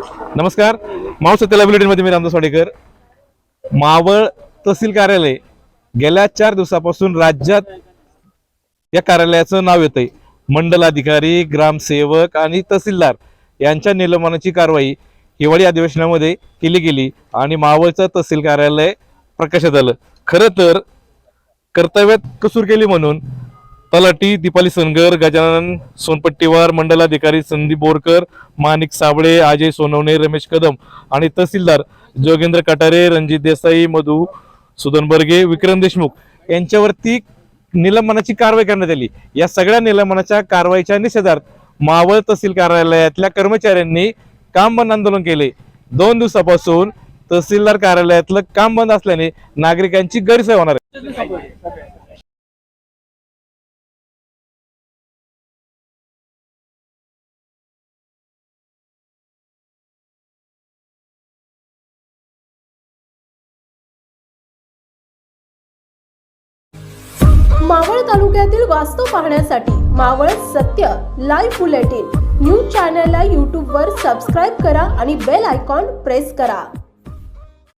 नमस्कार, मावळ सत्याला बुलेटिनमध्ये मी रामदास वाडेकर. मावळ तहसील कार्यालय गेल्या 4 दिवसापासून राज्यात या कार्यालयाचं नाव येतंय. मंडल अधिकारी, ग्रामसेवक आणि तहसीलदार यांच्या निलंबनाची कारवाई हिवाळी अधिवेशनामध्ये केली गेली आणि मावळचं तहसील कार्यालय प्रकाशात आलं. खरं तर कर्तव्यात कसूर केली म्हणून तलाठी दीपाली सनगर, गजानन सोनपट्टीवार, मंडलाधिकारी संदीप बोरकर, माणिक साबळे, अजय सोनवणे, रमेश कदम आणि तहसीलदार जोगेंद्र कटारे, रणजित देसाई, मधु सुदनबर्गे, विक्रम देशमुख यांच्यावरती निलंबनाची कारवाई करण्यात आली. या सगळ्या निलंबनाच्या कारवाईच्या निषेधार्थ मावळ तहसील कार्यालयातल्या कर्मचाऱ्यांनी काम बंद आंदोलन केले. 2 दिवसापासून तहसीलदार कार्यालयातलं काम बंद असल्याने नागरिकांची गैरसोय होणार आहे. मावळ तालुक्यातील वास्तव पाहण्यासाठी मावळ सत्य लाईव्ह बुलेटिन न्यूज चॅनलला यूट्यूबवर सबस्क्राईब करा आणि बेल आयकॉन प्रेस करा.